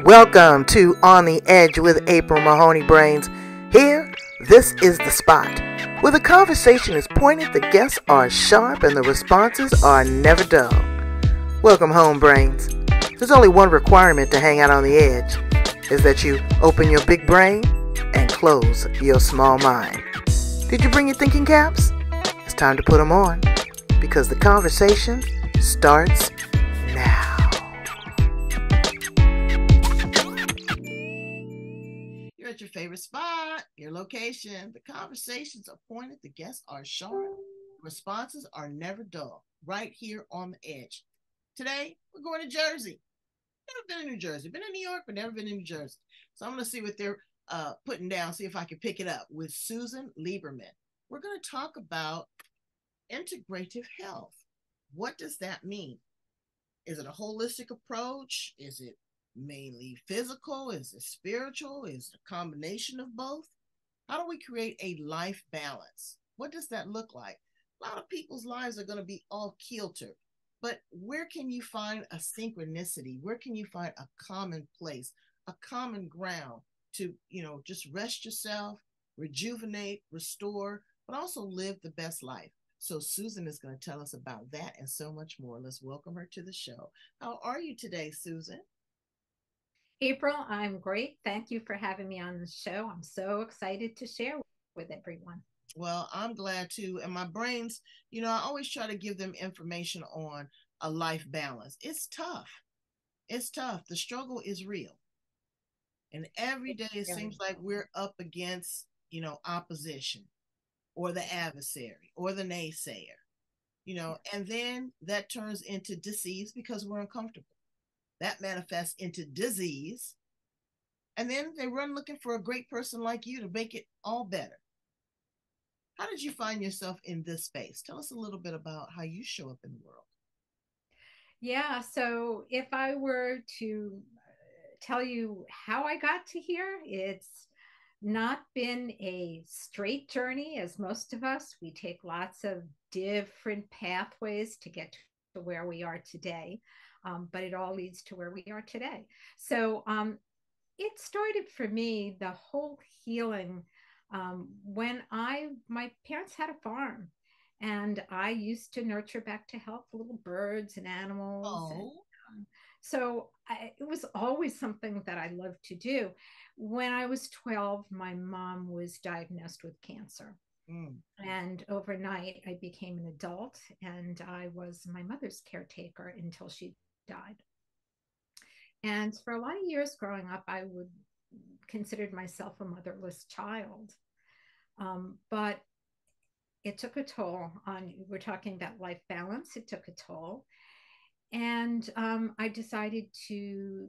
Welcome to On the Edge with April Mahoney Brains. Here, this is the spot where the conversation is pointed, the guests are sharp, and the responses are never dull. Welcome home, Brains. There's only one requirement to hang out on the edge, is that you open your big brain and close your small mind. Did you bring your thinking caps? It's time to put them on, because the conversation starts now. You're at your favorite spot, your location. The conversations are pointed, the guests are sharp, responses are never dull. Right here on the edge. Today, we're going to Jersey. Never been in New Jersey. Been in New York, but never been in New Jersey. So I'm going to see what they're putting down, see if I can pick it up with Susan Lieberman. We're going to talk about integrative health. What does that mean? Is it a holistic approach? Is it mainly physical? Is it spiritual? Is it a combination of both? How do we create a life balance? What does that look like? A lot of people's lives are going to be all kilter, but where can you find a synchronicity? Where can you find a common place, a common ground to, just rest yourself, rejuvenate, restore, but also live the best life? So Susan is going to tell us about that and so much more. Let's welcome her to the show. How are you today, Susan? April, I'm great. Thank you for having me on the show. I'm so excited to share with everyone. Well, I'm glad too. And my brains, I always try to give them information on a life balance. It's tough. It's tough. The struggle is real. And every day it Very seems like we're up against, opposition or the adversary or the naysayer, and then that turns into disease because we're uncomfortable. That manifests into disease. And then they run looking for a great person like you to make it all better. How did you find yourself in this space? Tell us a little bit about how you show up in the world. Yeah. So if I were to tell you how I got to here, it's not been a straight journey as most of us. We take lots of different pathways to get to where we are today, but it all leads to where we are today. So it started for me, the whole healing, when my parents had a farm, and I used to nurture back to health little birds and animals. And Oh, it was always something that I loved to do. When I was 12, my mom was diagnosed with cancer. mm, And overnight, I became an adult, and I was my mother's caretaker until she died. And for a lot of years growing up, I would considered myself a motherless child. But it took a toll on, we're talking about life balance, it took a toll. And I decided to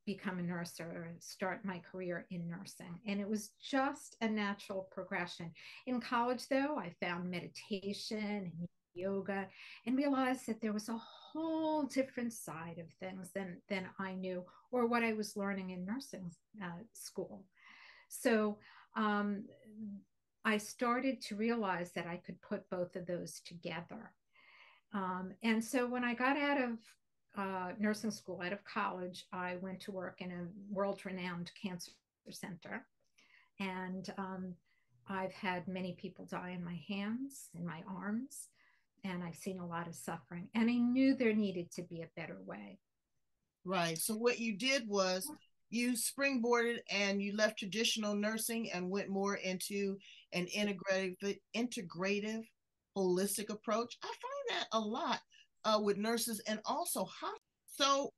become a nurse or start my career in nursing. And it was just a natural progression. In college, though, I found meditation and yoga and realized that there was a whole different side of things than I knew or what I was learning in nursing school. So um, I started to realize that I could put both of those together. And so when I got out of nursing school, out of college, I went to work in a world renowned cancer center. And I've had many people die in my hands, in my arms, and I've seen a lot of suffering. And I knew there needed to be a better way. right. So what you did was you springboarded and you left traditional nursing and went more into an integrative, holistic approach. I find that a lot with nurses and also hospitals. So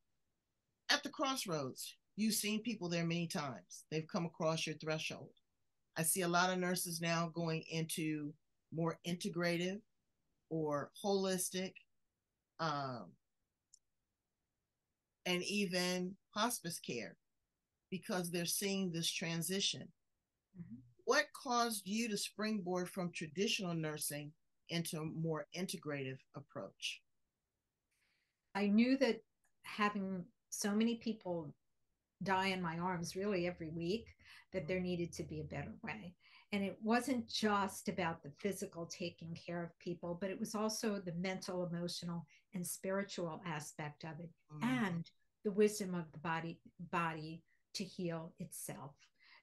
at the crossroads, you've seen people there many times. They've come across your threshold. I see a lot of nurses now going into more integrative or holistic, um, and even hospice care because they're seeing this transition. Mhm. What caused you to springboard from traditional nursing into a more integrative approach? I knew that having so many people die in my arms really every week, that there needed to be a better way. And it wasn't just about the physical taking care of people, but it was also the mental, emotional, and spiritual aspect of it. Mm, And the wisdom of the body to heal itself.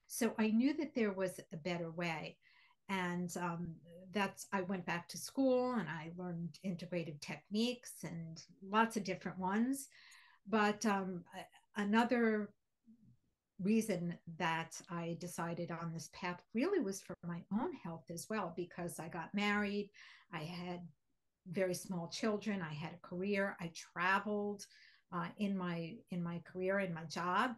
So I knew that there was a better way. And that's, I went back to school and I learned integrative techniques and lots of different ones. But another reason that I decided on this path really was for my own health as well, because I got married, I had very small children, I had a career, I traveled in my career, in my job,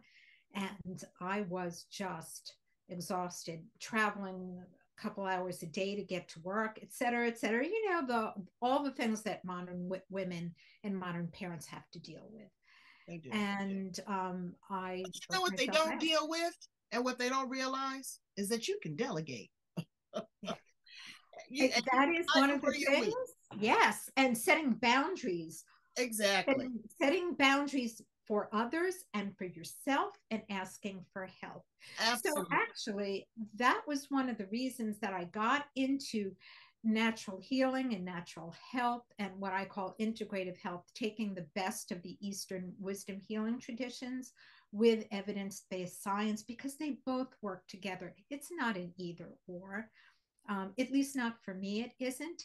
and I was just exhausted traveling a couple hours a day to get to work, et cetera, et cetera. You know, the all the things that modern women and modern parents have to deal with. They do. And I But you know burnt what they myself don't out. deal with, and what they don't realize is that you can delegate. And you That is one can of the where you're things. weak. Yes, and setting boundaries, Exactly. setting boundaries for others and for yourself, and asking for help. So Absolutely. actually, that was one of the reasons that I got into natural healing and natural health, and what I call integrative health, taking the best of the Eastern wisdom healing traditions with evidence-based science, because they both work together. It's not an either or. At least not for me, it isn't.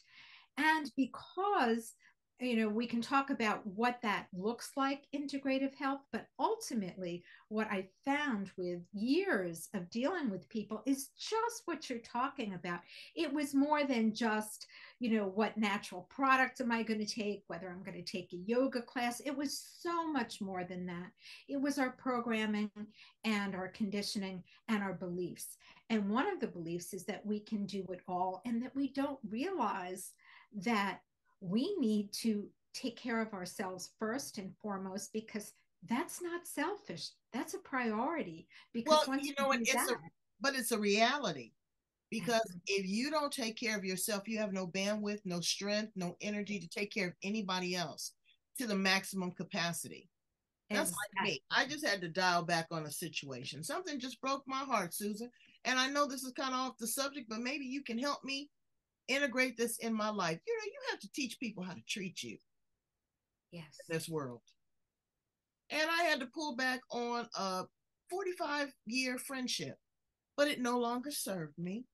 And because, you know, we can talk about what that looks like, integrative health, but ultimately, what I found with years of dealing with people is just what you're talking about. It was more than just, you know, what natural products am I going to take, whether I'm going to take a yoga class. It was so much more than that. It was our programming and our conditioning and our beliefs. And one of the beliefs is that we can do it all, and that we don't realize that we need to take care of ourselves first and foremost, because that's not selfish. That's a priority. Well, Because once you know you what? do that, It's a reality, because absolutely, if you don't take care of yourself, you have no bandwidth, no strength, no energy to take care of anybody else to the maximum capacity. That's like me. I exactly. just had to dial back on a situation. Something just broke my heart, Susan. And I know this is kind of off the subject, but maybe you can help me integrate this in my life. You know, you have to teach people how to treat you in Yes. this world. And I had to pull back on a 45-year friendship, but it no longer served me.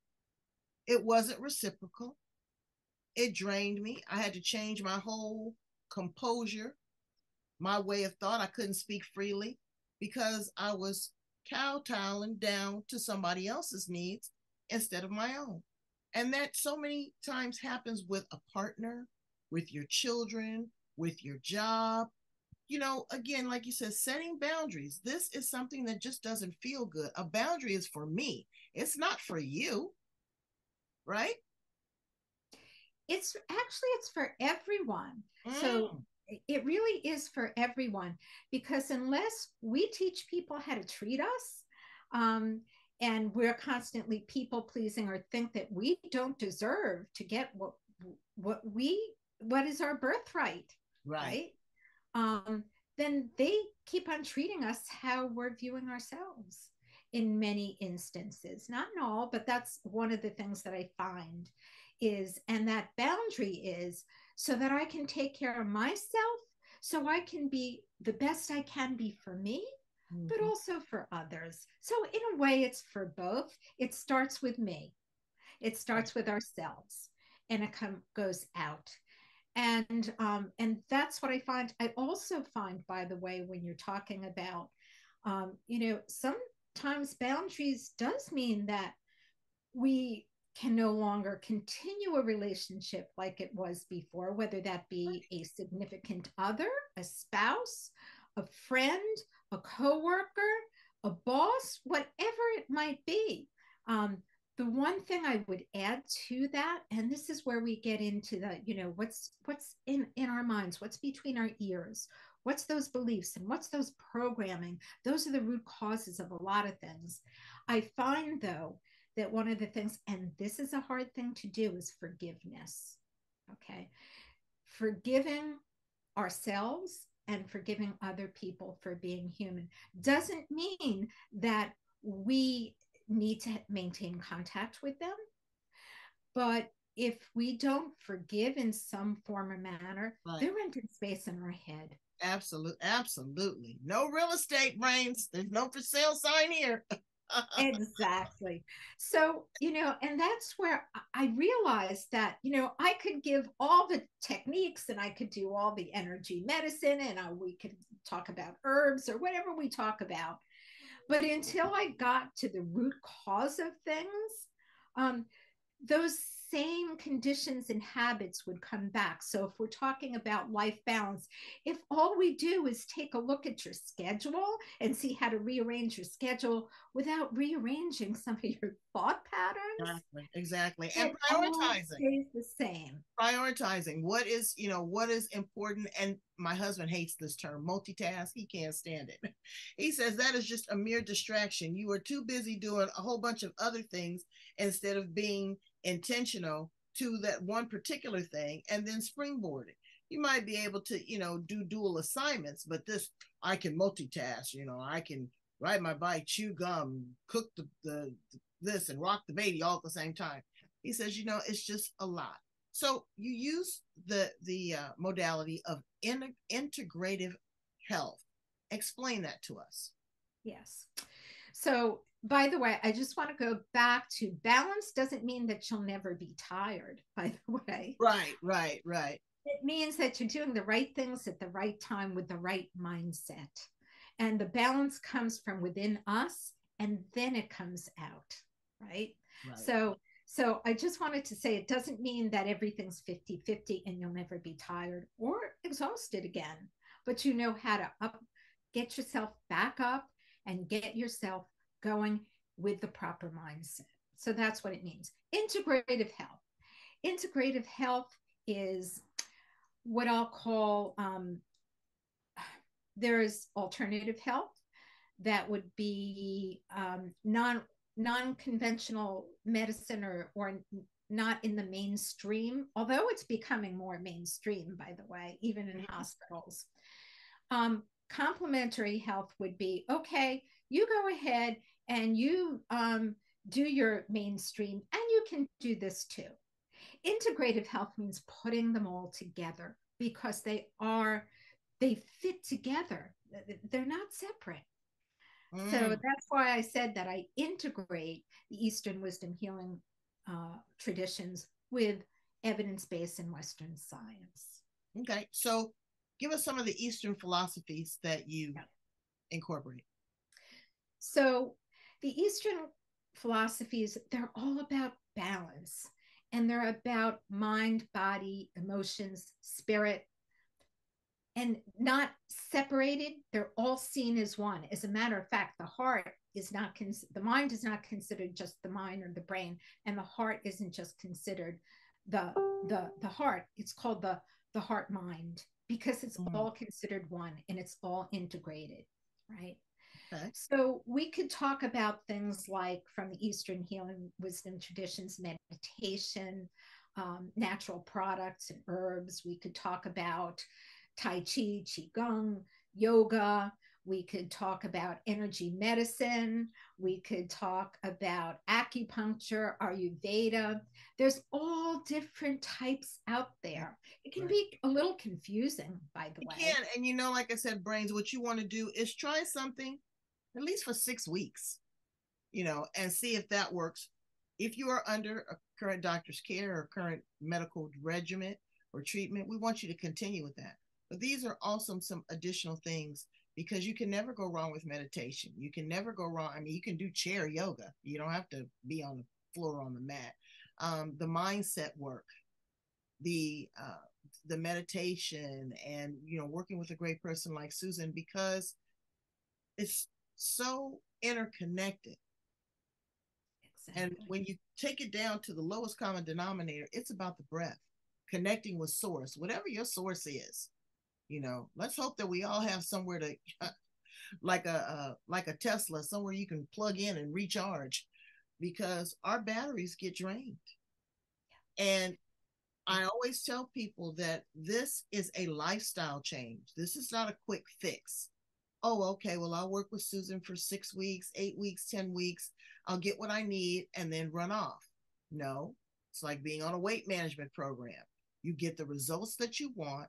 It wasn't reciprocal. It drained me. I had to change my whole composure, my way of thought. I couldn't speak freely because I was kowtowing down to somebody else's needs instead of my own. And that so many times happens with a partner, with your children, with your job. You know, again, like you said, setting boundaries. This is something that just doesn't feel good. A boundary is for me, it's not for you, right? It's actually, it's for everyone. So Mm, it really is for everyone, because unless we teach people how to treat us, um, and we're constantly people pleasing, or think that we don't deserve to get what is our birthright, right. right? um, then they keep on treating us how we're viewing ourselves in many instances. Not in all, but that's one of the things that I find is, and that boundary is so that I can take care of myself, so I can be the best I can be for me, but Mm-hmm. also for others. So, in a way, it's for both. It starts with me, it Right. starts with ourselves, and it goes out. And that's what I find. I also find, by the way, when you're talking about, you know, sometimes boundaries does mean that we can no longer continue a relationship like it was before, whether that be a significant other, a spouse, a friend, a coworker, a boss, whatever it might be. Um, the one thing I would add to that, and this is where we get into the, you know, what's in our minds, what's between our ears, what's those beliefs, and what's those programming. Those are the root causes of a lot of things. I find, though, that one of the things, and this is a hard thing to do, is forgiveness. Okay. Forgiving ourselves and forgiving other people for being human doesn't mean that we need to maintain contact with them. But if we don't forgive in some form or manner, Right. they're renting space in our head. Absolutely, absolutely. No real estate, brains. There's no for sale sign here. Exactly. So, and that's where I realized that, I could give all the techniques and I could do all the energy medicine and we could talk about herbs or whatever we talk about. But until I got to the root cause of things, um, those same conditions and habits would come back. So if we're talking about life balance, if all we do is take a look at your schedule and see how to rearrange your schedule without rearranging some of your thought patterns, Exactly, exactly. And it all prioritizing. stays the same. Prioritizing what is important. And my husband hates this term, multitask. He can't stand it. He says that is just a mere distraction. You are too busy doing a whole bunch of other things instead of being intentional to that one particular thing and then springboarding. You might be able to do dual assignments, but this, I can multitask. I can ride my bike, chew gum, cook the this, and rock the baby all at the same time. He says, it's just a lot. So you use the modality of integrative health. Explain that to us. Yes. So, by the way, I just want to go back to balance doesn't mean that you'll never be tired, by the way. Right, right, right. It means that you're doing the right things at the right time with the right mindset. And the balance comes from within us and then it comes out, right? Right. So I just wanted to say it doesn't mean that everything's 50-50 and you'll never be tired or exhausted again, but you know how to get yourself back up and get yourself going with the proper mindset. So that's what it means. Integrative health. Integrative health is what I'll call there's alternative health that would be non-conventional medicine or not in the mainstream, although it's becoming more mainstream, by the way, even in hospitals. Complementary health would be, okay, you go ahead and you do your mainstream and you can do this too. Integrative health means putting them all together because they fit together. They're not separate. So that's why I said that I integrate the Eastern wisdom healing traditions with evidence-based and Western science. Okay, so give us some of the Eastern philosophies that you incorporate. So the Eastern philosophies, they're all about balance, and they're about mind, body, emotions, spirit, and not separated. They're all seen as one. As a matter of fact, the mind is not considered just the mind or the brain, and the heart isn't just considered the heart. It's called the heart mind because it's all considered one and it's all integrated, right? Okay. So we could talk about things like from the Eastern healing wisdom traditions, meditation, natural products and herbs. We could talk about Tai Chi, Qigong, yoga. We could talk about energy medicine. We could talk about acupuncture, Ayurveda. There's all different types out there. It can be a little confusing, by the way. It can. And like I said, brains, what you want to do is try something at least for 6 weeks, and see if that works. If you are under a current doctor's care or current medical regimen or treatment, we want you to continue with that. But these are also some additional things because you can never go wrong with meditation. You can never go wrong. I mean, you can do chair yoga. You don't have to be on the floor on the mat. The mindset work, the meditation, and working with a great person like Susan, because it's so interconnected. Exactly. And when you take it down to the lowest common denominator, it's about the breath, connecting with source, whatever your source is. Let's hope that we all have somewhere to like a Tesla, somewhere you can plug in and recharge, because our batteries get drained. And I always tell people that this is a lifestyle change. This is not a quick fix. Oh, okay, well, I'll work with Susan for 6 weeks, 8 weeks, 10 weeks. I'll get what I need and then run off. No, it's like being on a weight management program. You get the results that you want,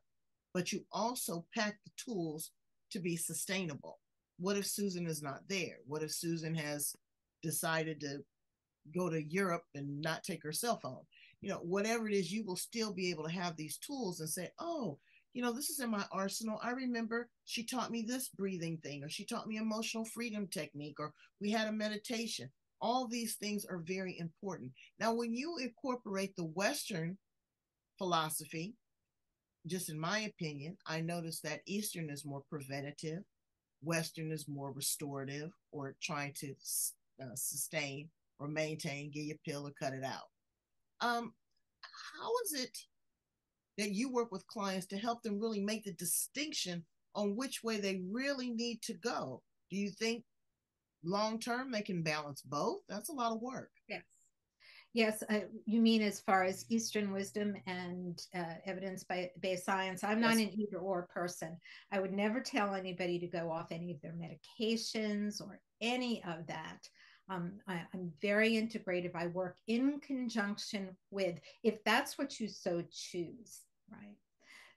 but you also pack the tools to be sustainable. What if Susan is not there? What if Susan has decided to go to Europe and not take her cell phone? Whatever it is, you will still be able to have these tools and say, oh, this is in my arsenal. I remember she taught me this breathing thing, or she taught me emotional freedom technique, or we had a meditation. All these things are very important. Now, when you incorporate the Western philosophy, just in my opinion, I noticed that Eastern is more preventative, Western is more restorative, or trying to sustain or maintain, get your pill or cut it out. How is it that you work with clients to help them really make the distinction on which way they really need to go? Do you think long term they can balance both? That's a lot of work. Yes. Yes, you mean as far as Eastern wisdom and evidence-based science. I'm not an either or person. I would never tell anybody to go off any of their medications or any of that. I'm very integrative. I work in conjunction with, if that's what you so choose, right?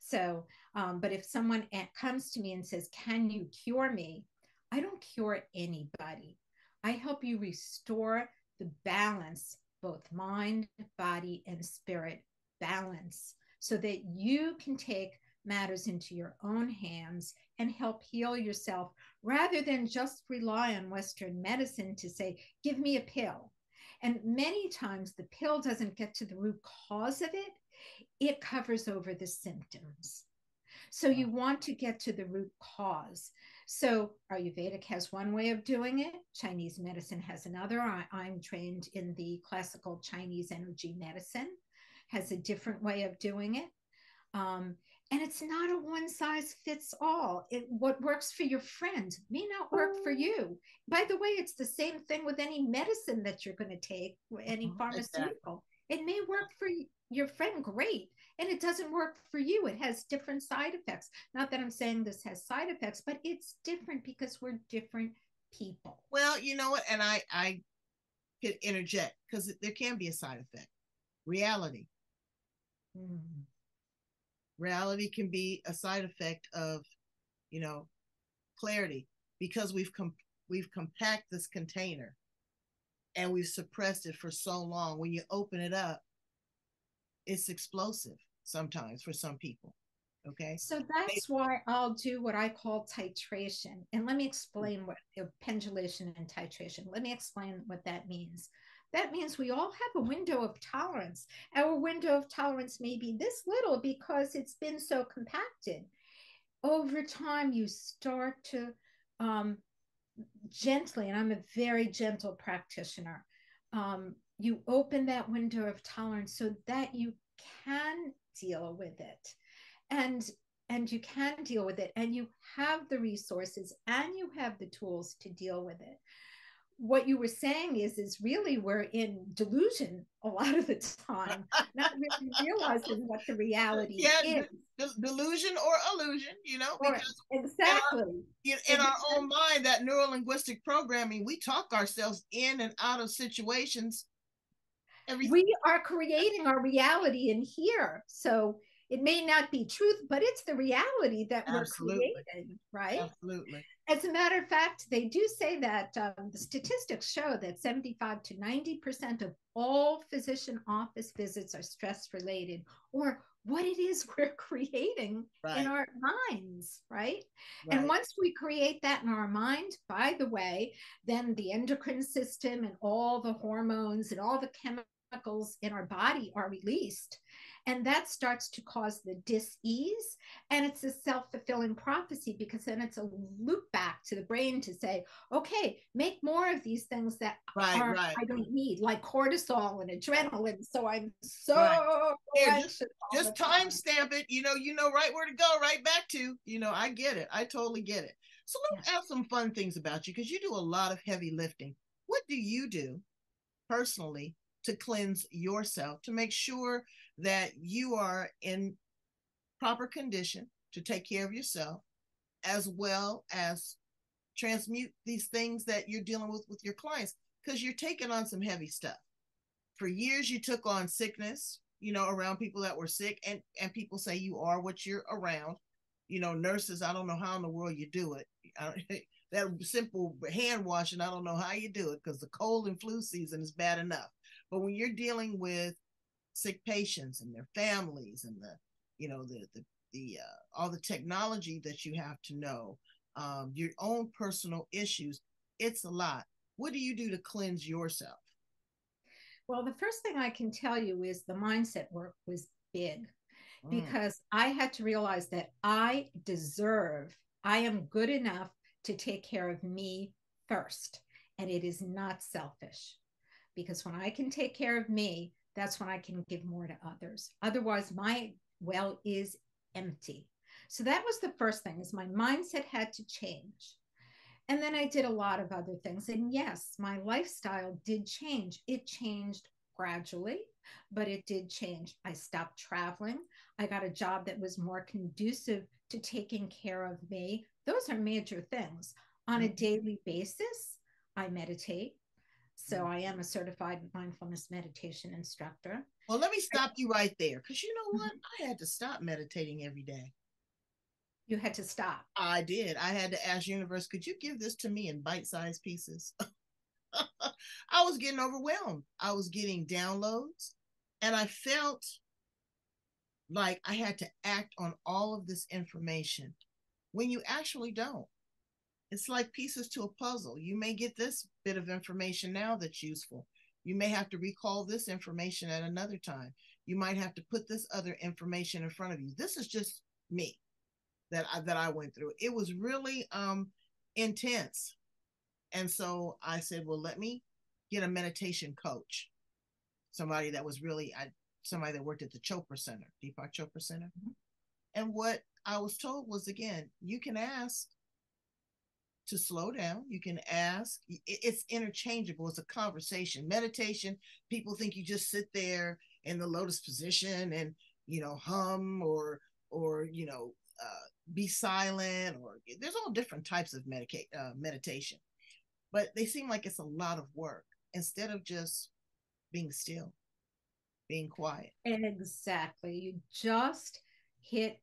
So, but if someone comes to me and says, can you cure me? I don't cure anybody. I help you restore the balance, both mind, body, and spirit balance, so that you can take matters into your own hands and help heal yourself, rather than just rely on Western medicine to say, give me a pill. And many times the pill doesn't get to the root cause of it. It covers over the symptoms. So you want to get to the root cause. So Ayurvedic has one way of doing it. Chinese medicine has another. I'm trained in the classical Chinese energy medicine, has a different way of doing it. And it's not a one size fits all. What works for your friend may not work for you. By the way, it's the same thing with any medicine that you're going to take, any pharmaceutical. It may work for your friend great, and it doesn't work for you. It has different side effects. Not that I'm saying this has side effects, but it's different because we're different people. Well, you know what? And I could interject, because there can be a side effect. Reality. Reality can be a side effect of, clarity, because we've compacted this container and we've suppressed it for so long. When you open it up, it's explosive sometimes for some people. Okay. So that's why I'll do what I call titration. And let me explain what pendulation and titration. Let me explain what that means. That means we all have a window of tolerance. Our window of tolerance may be this little because it's been so compacted. Over time, you start to gently, and I'm a very gentle practitioner, you open that window of tolerance so that you can deal with it. And you can deal with it, and you have the resources and you have the tools to deal with it. What you were saying is really we're in delusion a lot of the time, not really realizing what the reality is. Delusion or illusion, because exactly in our own mind, that neuro-linguistic programming, we talk ourselves in and out of situations. We are creating our reality in here. So it may not be truth, but it's the reality that we're creating, right? Absolutely. As a matter of fact, they do say that the statistics show that 75 to 90% of all physician office visits are stress related, or what it is we're creating in our minds, right? And once we create that in our mind, by the way, then the endocrine system and all the hormones and all the chemicals in our body are released. And that starts to cause the dis-ease. And it's a self-fulfilling prophecy, because then it's a loop back to the brain to say, okay, make more of these things that I don't need, like cortisol and adrenaline. So I'm so anxious. Just timestamp it. You know right where to go, right back to. I get it. I totally get it. So let's ask some fun things about you, because you do a lot of heavy lifting. What do you do personally to cleanse yourself, to make sure that you are in proper condition to take care of yourself, as well as transmute these things that you're dealing with your clients? Because you're taking on some heavy stuff. For years, you took on sickness, around people that were sick, and people say you are what you're around. nurses, I don't know how in the world you do it. That simple hand washing, I don't know how you do it, because the cold and flu season is bad enough. But when you're dealing with sick patients and their families, and the all the technology that you have to know, your own personal issues, it's a lot. What do you do to cleanse yourself? Well, the first thing I can tell you is the mindset work was big, Mm. because I had to realize that I am good enough to take care of me first. And it is not selfish, because when I can take care of me, that's when I can give more to others. Otherwise, my well is empty. So that was the first thing, is my mindset had to change. And then I did a lot of other things. And yes, my lifestyle did change. It changed gradually, but it did change. I stopped traveling. I got a job that was more conducive to taking care of me. Those are major things. On a Mm-hmm. daily basis, I meditate. So I am a certified mindfulness meditation instructor. Well, let me stop you right there, because you know what? Mhm. I had to stop meditating every day. You had to stop. I did. I had to ask universe, could you give this to me in bite-sized pieces? I was getting overwhelmed. I was getting downloads, and I felt like I had to act on all of this information when you actually don't. It's like pieces to a puzzle. You may get this bit of information now that's useful. You may have to recall this information at another time. You might have to put this other information in front of you. This is just me that I went through. It was really intense. And so I said, well, let me get a meditation coach, somebody that was really somebody that worked at the Chopra Center, Deepak Chopra Center. And what I was told was, again, you can ask to slow down. You can ask. It's interchangeable. It's a conversation. Meditation, people think you just sit there in the lotus position and hum, or be silent, or there's all different types of meditation, but they seem like it's a lot of work instead of just being still, being quiet. Exactly. You just hit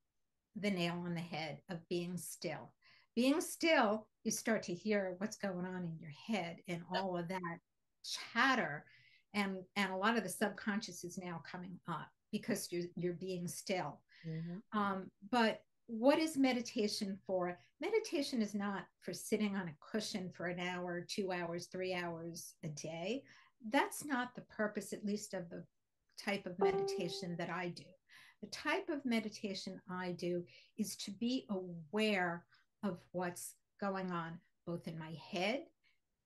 the nail on the head of being still. Being still, you start to hear what's going on in your head and all of that chatter. And a lot of the subconscious is now coming up because you're being still. Mm-hmm. But what is meditation for? Meditation is not for sitting on a cushion for an hour, 2 hours, 3 hours a day. That's not the purpose, at least of the type of meditation that I do. The type of meditation I do is to be aware of what's going on, both in my head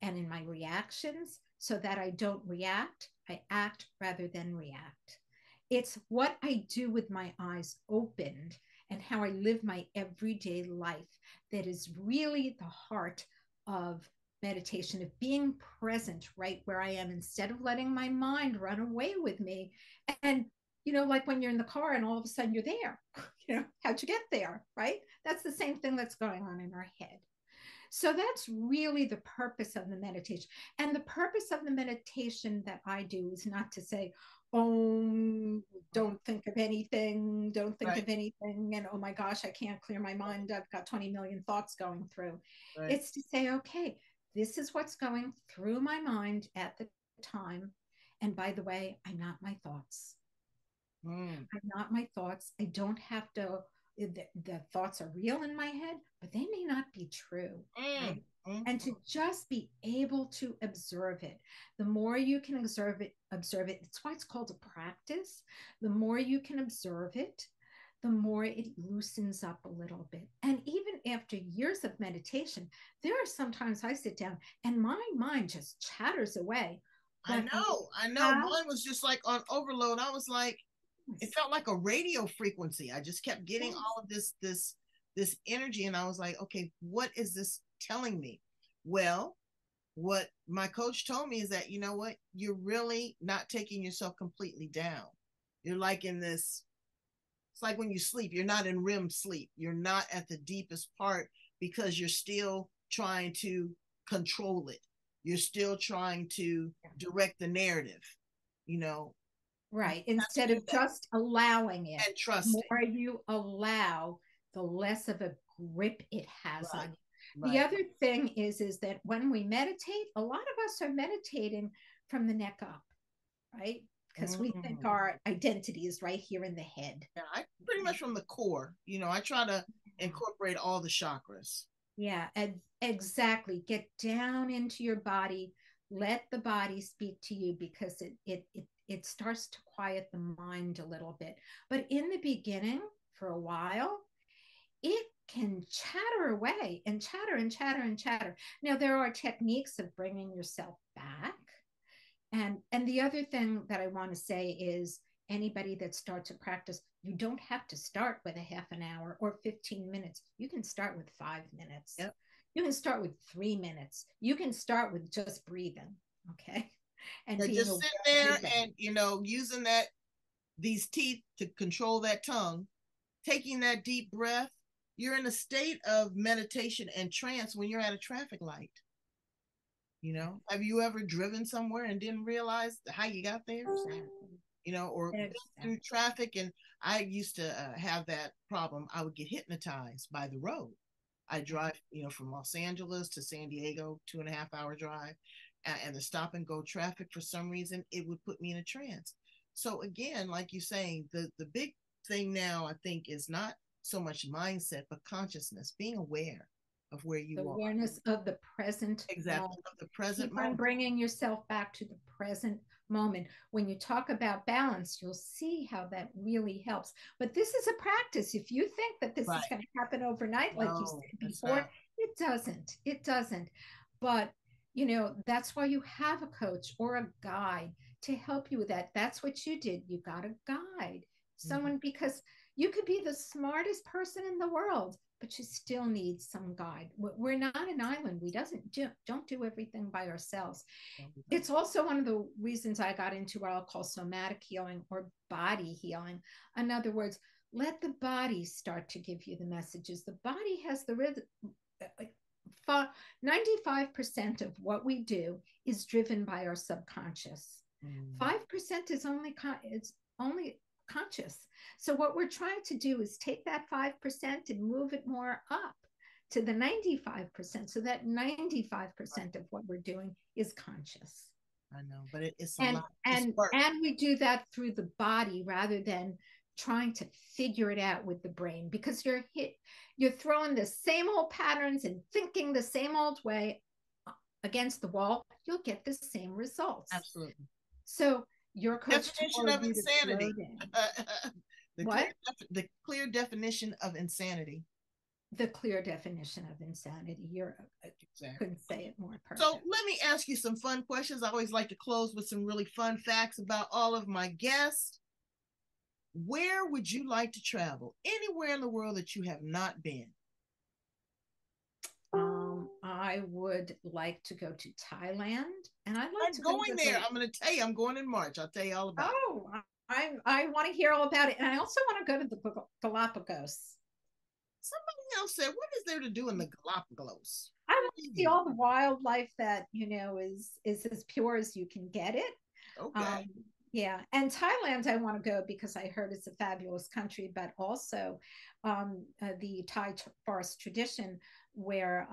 and in my reactions, so that I don't react. I act rather than react. It's what I do with my eyes opened and how I live my everyday life that is really the heart of meditation, of being present right where I am, instead of letting my mind run away with me. And like when you're in the car and all of a sudden you're there, how'd you get there, right? That's the same thing that's going on in our head. So that's really the purpose of the meditation. And the purpose of the meditation that I do is not to say, oh, don't think of anything, don't think Right, of anything, and oh my gosh, I can't clear my mind, I've got 20 million thoughts going through. right. It's to say, okay, this is what's going through my mind at the time. And by the way, I'm not my thoughts. Mm. I'm not my thoughts. I don't have to, the thoughts are real in my head, but they may not be true, Mm. right? Mm. And to just be able to observe it. The more you can observe it. It's why it's called a practice. The more you can observe it, the more it loosens up a little bit. And even after years of meditation, there are sometimes I sit down and my mind just chatters away. I But know, I know. have Mine was just like on overload. I was like, it felt like a radio frequency. I just kept getting yes, all of this energy, and I was like, okay, what is this telling me? Well, what my coach told me is that, you know what, you're really not taking yourself completely down. You're like in this, it's like when you sleep, you're not in REM sleep. You're not at the deepest part, because you're still trying to control it. You're still trying to direct the narrative, you know. right. Not to Instead do of that, just allowing it, and the trusting. more you allow, the less of a grip it has Right. on you. The Right. other thing is that when we meditate, a lot of us are meditating from the neck up, right? Because we think Mm. our identity is right here in the head. Yeah, I pretty much from the core. I try to incorporate all the chakras. Yeah, exactly. Get down into your body. Let the body speak to you because it starts to quiet the mind a little bit. But in the beginning, for a while, it can chatter away and chatter and chatter and chatter. Now there are techniques of bringing yourself back. And the other thing that I want to say is anybody that starts a practice, you don't have to start with a half an hour or 15 minutes. You can start with 5 minutes. Yep. You can start with 3 minutes. You can start with just breathing. Okay. And They're being just aware sitting of your there breath. and using these teeth to control that tongue, taking that deep breath. You're in a state of meditation and trance when you're at a traffic light. Have you ever driven somewhere and didn't realize how you got there? Exactly. Or been through Exactly. traffic. And I used to have that problem. I would get hypnotized by the road. I drive, from Los Angeles to San Diego, 2.5 hour drive, and the stop and go traffic, for some reason, it would put me in a trance. So again, like you're saying, the big thing now, I think, is not so much mindset, but consciousness, being aware of where The you are. awareness of the present Exactly, moment. of the present Keep on moment. bringing yourself back to the present moment. When you talk about balance, you'll see how that really helps. But this is a practice. If you think that this is Right. going to happen overnight, like you No, said that's before, not. it doesn't. It doesn't. But, that's why you have a coach or a guide to help you with that. That's what you did. You got a guide, Mhm. someone, because you could be the smartest person in the world, but you still need some guide. We're not an island. We don't do everything by ourselves. It's also one of the reasons I got into what I'll call somatic healing or body healing. In other words, let the body start to give you the messages. The body has the rhythm. 95% of what we do is driven by our subconscious. Mm. 5% is only conscious. So what we're trying to do is take that 5% and move it more up to the 95%, so that 95% of what we're doing is conscious. I know, but it's a and lot. It's and work. and we do that through the body rather than trying to figure it out with the brain, because you're throwing the same old patterns and thinking the same old way against the wall. You'll get the same results. Absolutely. So your coach Definition told of you to slow insanity. down. the clear What? the clear definition of insanity. The clear definition of insanity. Exactly. Couldn't say it more So perfect. let me ask you some fun questions. I always like to close with some really fun facts about all of my guests. Where would you like to travel? Anywhere in the world that you have not been? I would like to go to Thailand, and I'd like I'm to go going to there. the. I'm going to tell you, I'm going in March. I'll tell you all about it. Oh, I want to hear all about it, and I also want to go to the Galapagos. Somebody else said, what is there to do in the Galapagos? I want to see all the wildlife that is as pure as you can get it. Okay. Um, yeah, and Thailand, I want to go because I heard it's a fabulous country, but also the Thai forest tradition, where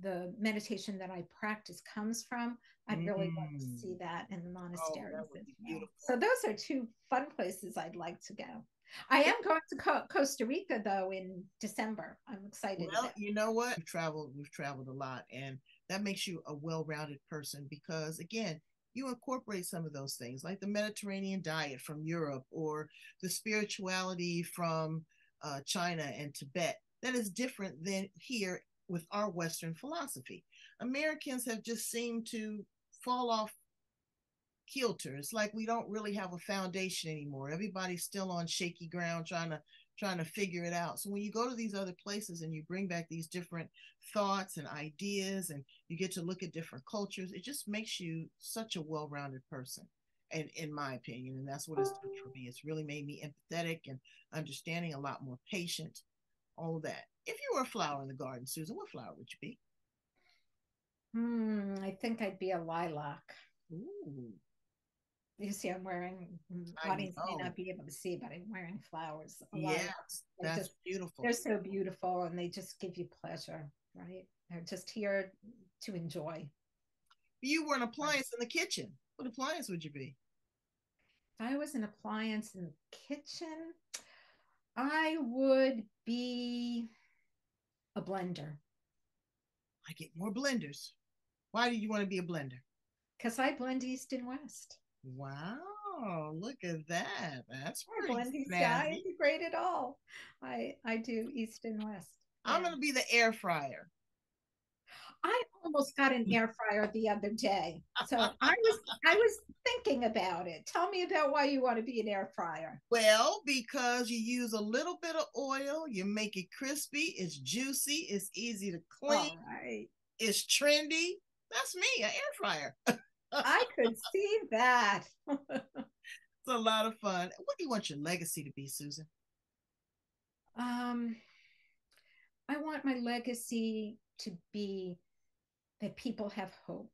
the meditation that I practice comes from. I'd really like to see Mm. that in the Oh, that monasteries would as be well. So beautiful. those are two fun places I'd like to go. I am going to Costa Rica though in December. I'm excited Well, about. you know what? We've traveled a lot, and that makes you a well-rounded person because again, you incorporate some of those things like the Mediterranean diet from Europe or the spirituality from China and Tibet that is different than here with our Western philosophy. Americans have just seemed to fall off kilter. It's like we don't really have a foundation anymore. Everybody's still on shaky ground trying to figure it out. So when you go to these other places and you bring back these different thoughts and ideas and you get to look at different cultures, it just makes you such a well-rounded person. And in my opinion, and that's what it's done for me. It's really made me empathetic and understanding, a lot more patient, all of that. If you were a flower in the garden, Susan, what flower would you be? I think I'd be a lilac. Ooh. You see, I'm wearing, I audience may know. not be able to see, but I'm wearing flowers. A lot of them. Yes, They're that's just, beautiful. they're so beautiful and they just give you pleasure, right? They're just here to enjoy. You were an Right. appliance in the kitchen. What appliance would you be? If I was an appliance in the kitchen, I would be a blender I get more blenders. Why do you want to be a blender? because I blend east and west. Wow, look at that. That's I pretty blend east. I snazzy. integrate it all. I do east and west. I'm Yeah. going to be the air fryer. I almost got an air fryer the other day. So I was thinking about it. Tell me about why you want to be an air fryer. Well, because you use a little bit of oil, you make it crispy, it's juicy, it's easy to clean, All right. it's trendy. That's me, an air fryer. I could see that. It's a lot of fun. What do you want your legacy to be, Susan? um, I want my legacy to be that people have hope,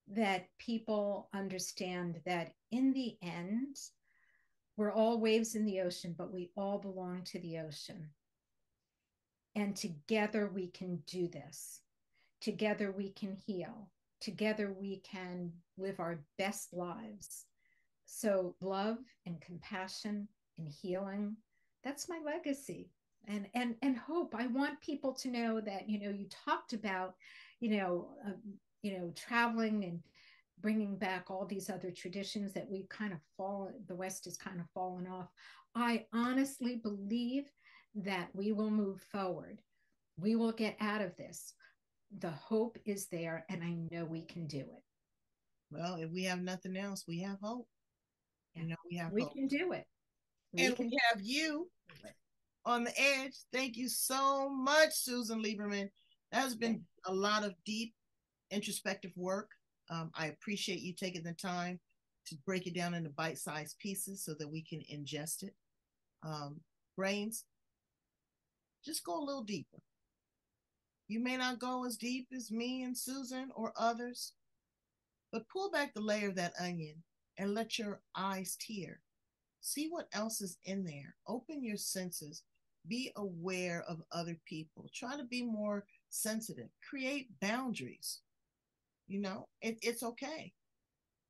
that people understand that in the end, we're all waves in the ocean, but we all belong to the ocean. And together we can do this. Together we can heal. Together we can live our best lives. So, love and compassion and healing, that's my legacy. And hope. I want people to know that, you talked about, traveling and bringing back all these other traditions that we've kind of fallen, the West has kind of fallen off. I honestly believe that we will move forward. We will get out of this. The hope is there, and I know we can do it. Well, if we have nothing else, we have hope. Yeah, We have we hope. can do it. We And we can have you on the edge. Thank you so much, Susan Lieberman. That has do it. been a lot of deep introspective work. I appreciate you taking the time to break it down into bite-sized pieces so that we can ingest it. Brains, just go a little deeper. You may not go as deep as me and Susan or others, but pull back the layer of that onion and let your eyes tear. See what else is in there. Open your senses. Be aware of other people. Try to be more sensitive. Create boundaries. It's okay.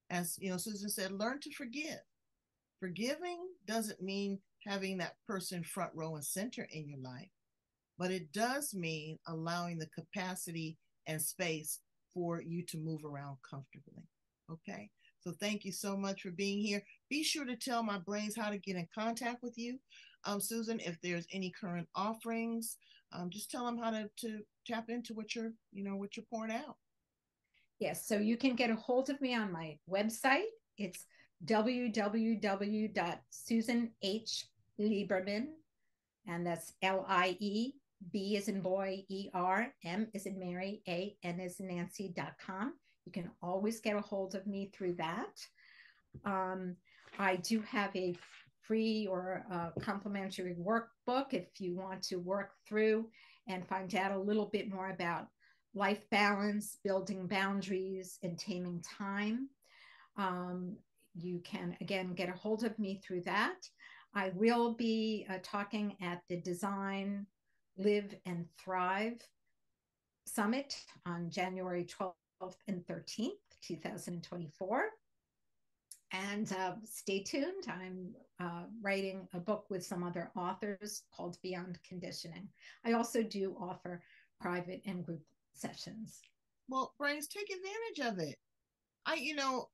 As Susan said, learn to forgive. Forgiving doesn't mean having that person front row and center in your life, but it does mean allowing the capacity and space for you to move around comfortably. Okay. So thank you so much for being here. Be sure to tell my brains how to get in contact with you. Susan, if there's any current offerings, just tell them how to tap into what you're pouring out. Yes, so you can get a hold of me on my website. It's www.susanhlieberman, and that's Lieb as in boy, M as in Mary, An as in Nancy.com. You can always get a hold of me through that. I do have a free or complimentary workbook if you want to work through and find out a little bit more about life balance, building boundaries, and taming time. You can, again, get a hold of me through that. I will be talking at the Design, Live, and Thrive Summit on January 12th and 13th, 2024. And stay tuned. I'm writing a book with some other authors called Beyond Conditioning. I also do offer private and group sessions. Well, brains, take advantage of it.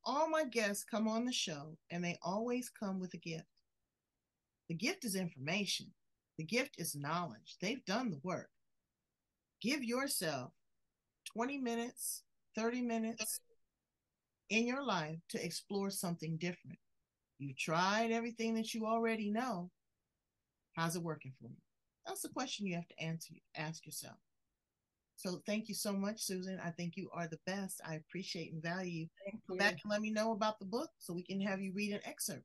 All my guests come on the show and they always come with a gift. The gift is information. The gift is knowledge. They've done the work. Give yourself 20 minutes, 30 minutes in your life to explore something different. You tried everything that you already know. How's it working for you? That's the question you have to ask yourself. So thank you so much, Susan. I think you are the best. I appreciate and value you. Come back and let me know about the book so we can have you read an excerpt.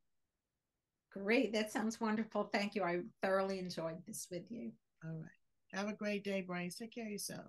Great. That sounds wonderful. Thank you. I thoroughly enjoyed this with you. All right. Have a great day, Brains. Take care of yourself.